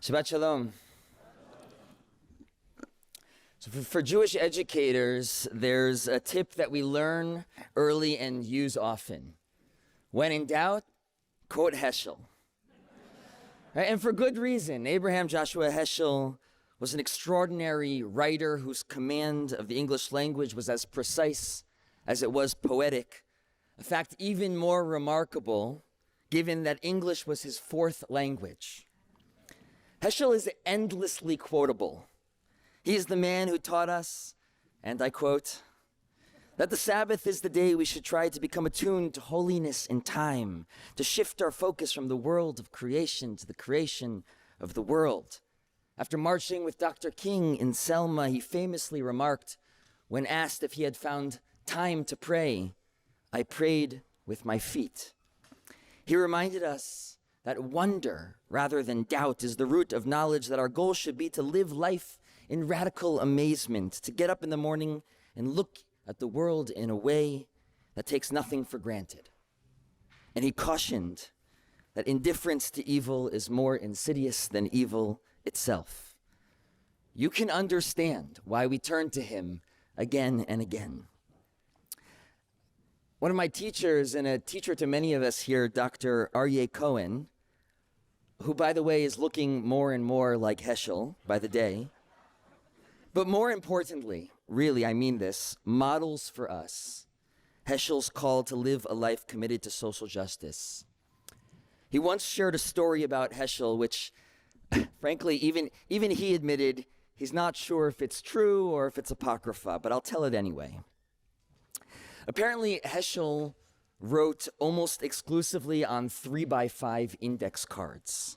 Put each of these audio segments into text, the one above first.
Shabbat Shalom. So for Jewish educators, there's a tip that we learn early and use often. When in doubt, quote Heschel. Right? And for good reason. Abraham Joshua Heschel was an extraordinary writer whose command of the English language was as precise as it was poetic. A fact even more remarkable, given that English was his fourth language. Heschel is endlessly quotable. He is the man who taught us, and I quote, that the Sabbath is the day we should try to become attuned to holiness in time, to shift our focus from the world of creation to the creation of the world. After marching with Dr. King in Selma, he famously remarked, when asked if he had found time to pray, I prayed with my feet. He reminded us that wonder rather than doubt is the root of knowledge, that our goal should be to live life in radical amazement, to get up in the morning and look at the world in a way that takes nothing for granted. And he cautioned that indifference to evil is more insidious than evil itself. You can understand why we turn to him again and again. One of my teachers, and a teacher to many of us here, Dr. Aryeh Cohen, who, by the way, is looking more and more like Heschel by the day, but more importantly, really, I mean this, models for us Heschel's call to live a life committed to social justice. He once shared a story about Heschel, which, frankly, even he admitted he's not sure if it's true or if it's apocrypha, but I'll tell it anyway. Apparently, Heschel wrote almost exclusively on 3x5 index cards.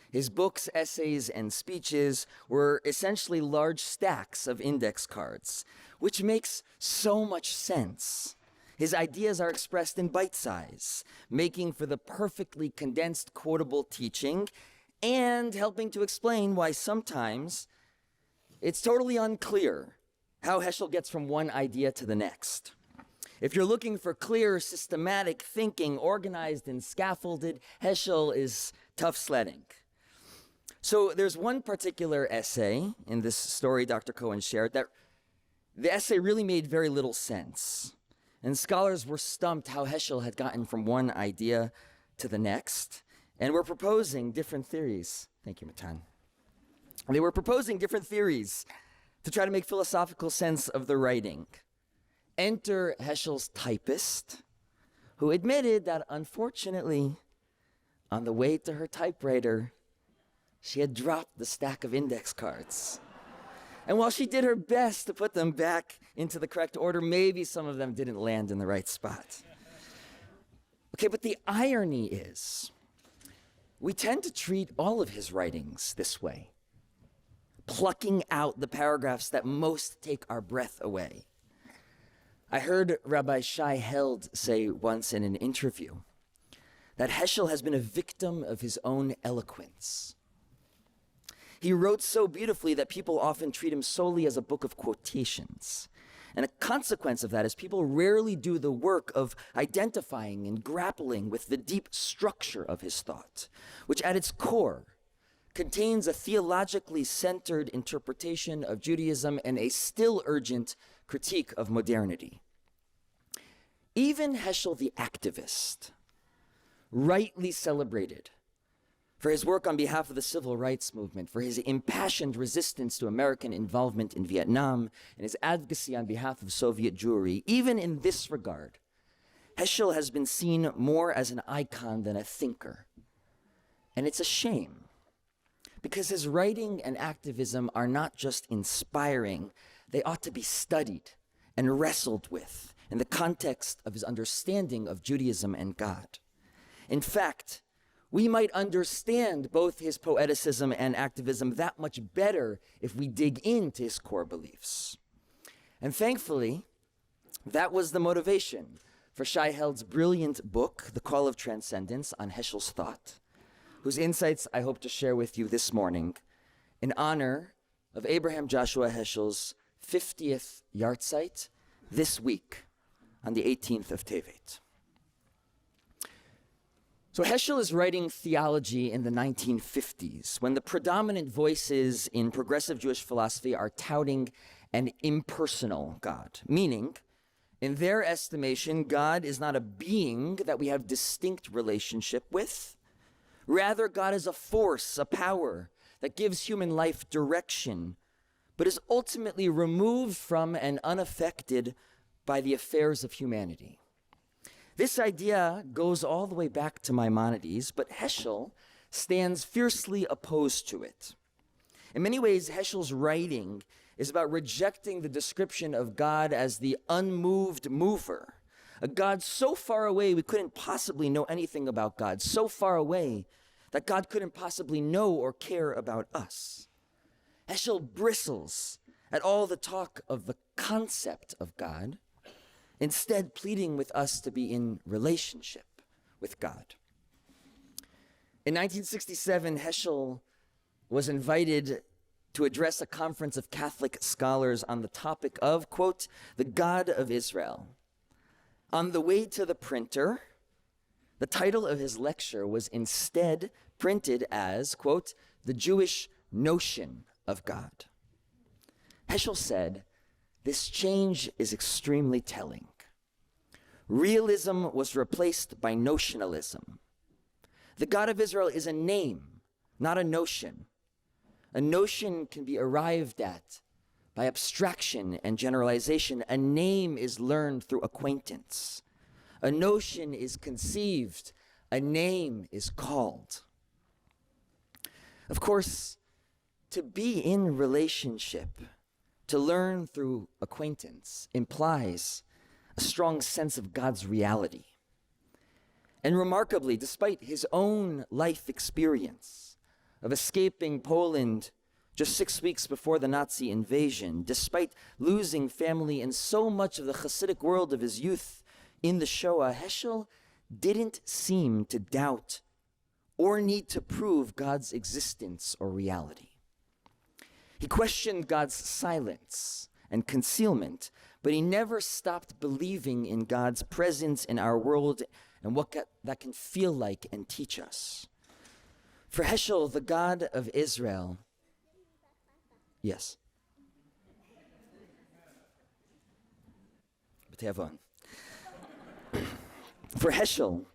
His books, essays, and speeches were essentially large stacks of index cards, which makes so much sense. His ideas are expressed in bite size, making for the perfectly condensed quotable teaching and helping to explain why sometimes it's totally unclear how Heschel gets from one idea to the next. If you're looking for clear, systematic thinking, organized and scaffolded, Heschel is tough sledding. So there's one particular essay in this story Dr. Cohen shared that the essay really made very little sense. And scholars were stumped how Heschel had gotten from one idea to the next, and were proposing different theories. Thank you, Matan. They were proposing different theories to try to make philosophical sense of the writing. Enter Heschel's typist, who admitted that unfortunately, on the way to her typewriter, she had dropped the stack of index cards. And while she did her best to put them back into the correct order, maybe some of them didn't land in the right spot. Okay, but the irony is, we tend to treat all of his writings this way, plucking out the paragraphs that most take our breath away. I heard Rabbi Shai Held say once in an interview that Heschel has been a victim of his own eloquence. He wrote so beautifully that people often treat him solely as a book of quotations. And a consequence of that is people rarely do the work of identifying and grappling with the deep structure of his thought, which at its core contains a theologically centered interpretation of Judaism and a still urgent critique of modernity. Even Heschel the activist, rightly celebrated for his work on behalf of the civil rights movement, for his impassioned resistance to American involvement in Vietnam, and his advocacy on behalf of Soviet Jewry, even in this regard, Heschel has been seen more as an icon than a thinker. And it's a shame, because his writing and activism are not just inspiring, they ought to be studied and wrestled with in the context of his understanding of Judaism and God. In fact, we might understand both his poeticism and activism that much better if we dig into his core beliefs. And thankfully, that was the motivation for Shai Held's brilliant book, The Call of Transcendence, on Heschel's thought, whose insights I hope to share with you this morning in honor of Abraham Joshua Heschel's 50th yahrtzeit this week on the 18th of Tevet. So Heschel is writing theology in the 1950s, when the predominant voices in progressive Jewish philosophy are touting an impersonal God, meaning, in their estimation, God is not a being that we have distinct relationship with. Rather, God is a force, a power that gives human life direction, but is ultimately removed from and unaffected by the affairs of humanity. This idea goes all the way back to Maimonides, but Heschel stands fiercely opposed to it. In many ways, Heschel's writing is about rejecting the description of God as the unmoved mover, a God so far away we couldn't possibly know anything about God, so far away that God couldn't possibly know or care about us. Heschel bristles at all the talk of the concept of God, instead pleading with us to be in relationship with God. In 1967, Heschel was invited to address a conference of Catholic scholars on the topic of, quote, the God of Israel. On the way to the printer, the title of his lecture was instead printed as, quote, the Jewish notion of God. Heschel said, this change is extremely telling. Realism was replaced by notionalism. The God of Israel is a name, not a notion. A notion can be arrived at by abstraction and generalization. A name is learned through acquaintance. A notion is conceived. A name is called. Of course, to be in relationship, to learn through acquaintance, implies a strong sense of God's reality. And remarkably, despite his own life experience of escaping Poland just 6 weeks before the Nazi invasion, despite losing family and so much of the Hasidic world of his youth in the Shoah, Heschel didn't seem to doubt or need to prove God's existence or reality. He questioned God's silence and concealment, but he never stopped believing in God's presence in our world and what that can feel like and teach us. For Heschel, the God of Israel, yes. For Heschel,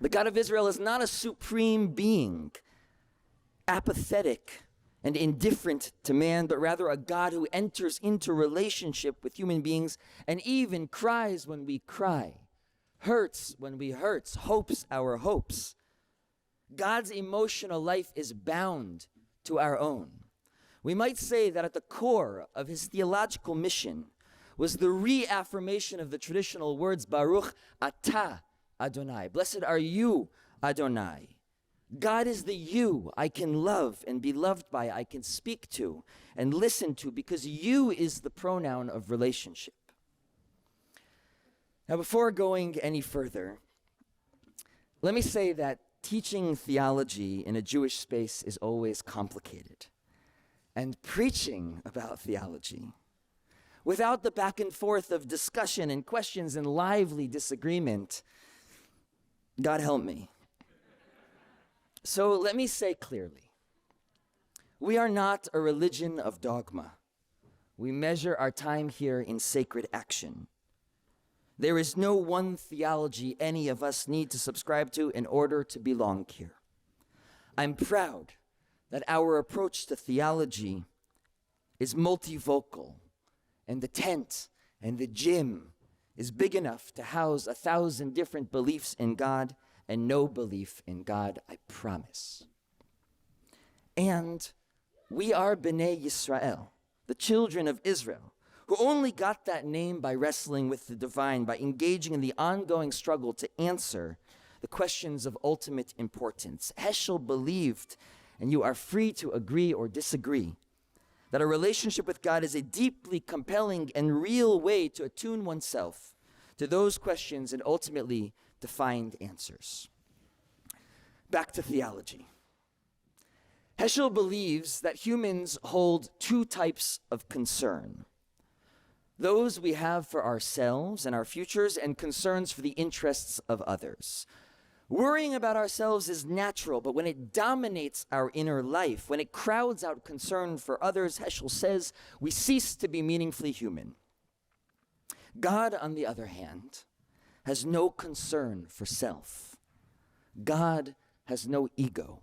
the God of Israel is not a supreme being, apathetic and indifferent to man, but rather a God who enters into relationship with human beings and even cries when we cry, hurts when we hurt, hopes our hopes. God's emotional life is bound to our own. We might say that at the core of his theological mission was the reaffirmation of the traditional words, Baruch Atah Adonai. Blessed are you, Adonai. God is the you I can love and be loved by, I can speak to and listen to, because you is the pronoun of relationship. Now, before going any further, let me say that teaching theology in a Jewish space is always complicated. And preaching about theology, without the back and forth of discussion and questions and lively disagreement, God help me. So let me say clearly, we are not a religion of dogma. We measure our time here in sacred action. There is no one theology any of us need to subscribe to in order to belong here. I'm proud that our approach to theology is multivocal, and the tent and the gym is big enough to house 1,000 different beliefs in God and no belief in God, I promise. And we are B'nai Yisrael, the children of Israel, who only got that name by wrestling with the divine, by engaging in the ongoing struggle to answer the questions of ultimate importance. Heschel believed, and you are free to agree or disagree, that a relationship with God is a deeply compelling and real way to attune oneself to those questions and ultimately to find answers. Back to theology. Heschel believes that humans hold two types of concern: those we have for ourselves and our futures, and concerns for the interests of others. Worrying about ourselves is natural, but when it dominates our inner life, when it crowds out concern for others, Heschel says, we cease to be meaningfully human. God, on the other hand, has no concern for self. God has no ego.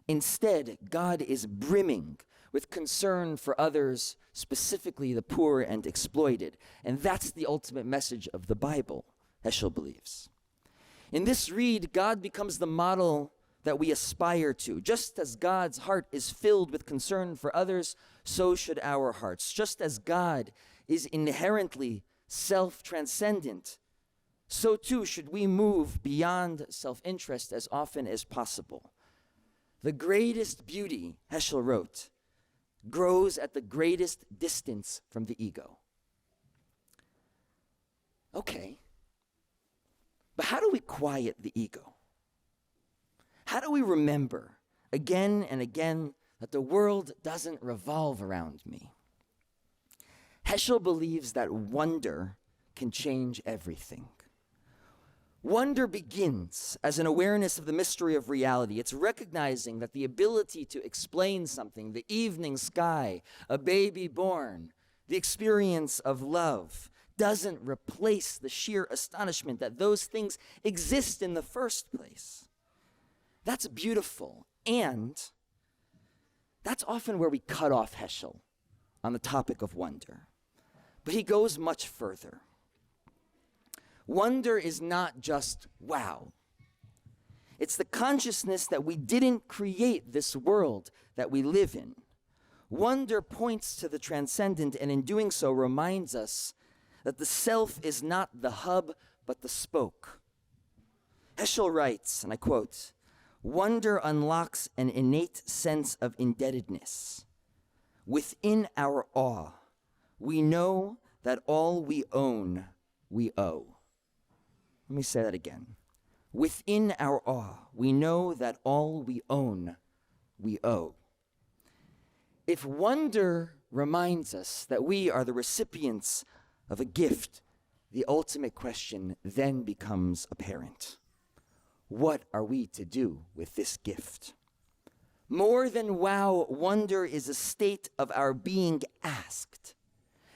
Instead, God is brimming with concern for others, specifically the poor and exploited. And that's the ultimate message of the Bible, Heschel believes. In this read, God becomes the model that we aspire to. Just as God's heart is filled with concern for others, so should our hearts. Just as God is inherently self-transcendent, so too should we move beyond self-interest as often as possible. The greatest beauty, Heschel wrote, grows at the greatest distance from the ego. Okay. But how do we quiet the ego? How do we remember again and again that the world doesn't revolve around me? Heschel believes that wonder can change everything. Wonder begins as an awareness of the mystery of reality. It's recognizing that the ability to explain something, the evening sky, a baby born, the experience of love, doesn't replace the sheer astonishment that those things exist in the first place. That's beautiful, and that's often where we cut off Heschel on the topic of wonder. But he goes much further. Wonder is not just wow. It's the consciousness that we didn't create this world that we live in. Wonder points to the transcendent, and in doing so reminds us that the self is not the hub, but the spoke. Heschel writes, and I quote, "Wonder unlocks an innate sense of indebtedness. Within our awe, we know that all we own, we owe." Let me say that again. Within our awe, we know that all we own, we owe. If wonder reminds us that we are the recipients of a gift, the ultimate question then becomes apparent. What are we to do with this gift? More than wow, wonder is a state of our being asked.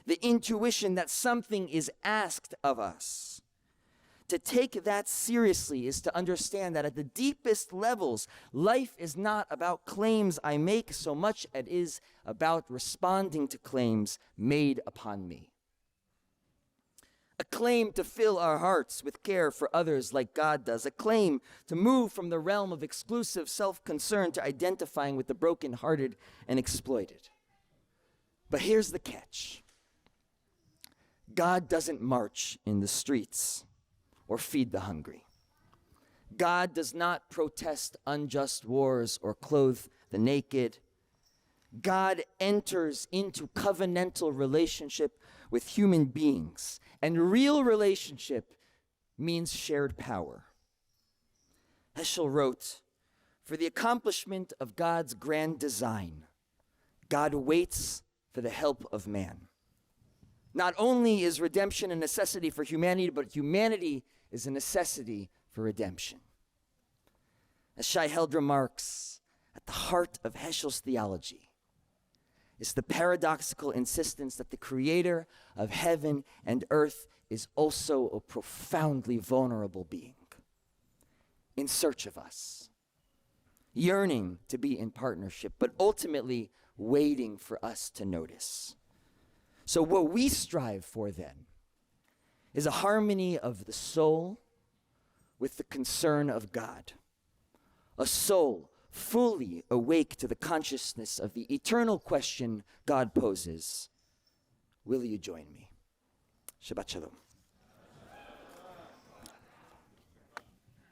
The intuition that something is asked of us. To take that seriously is to understand that at the deepest levels, life is not about claims I make so much as it is about responding to claims made upon me. A claim to fill our hearts with care for others like God does. A claim to move from the realm of exclusive self-concern to identifying with the brokenhearted and exploited. But here's the catch. God doesn't march in the streets or feed the hungry. God does not protest unjust wars or clothe the naked. God enters into covenantal relationship with human beings. And real relationship means shared power. Heschel wrote, "For the accomplishment of God's grand design, God waits for the help of man." Not only is redemption a necessity for humanity, but humanity is a necessity for redemption. As Shai Held remarks, at the heart of Heschel's theology is the paradoxical insistence that the creator of heaven and earth is also a profoundly vulnerable being, in search of us, yearning to be in partnership, but ultimately waiting for us to notice. So what we strive for then is a harmony of the soul with the concern of God, a soul fully awake to the consciousness of the eternal question God poses, will you join me? Shabbat Shalom.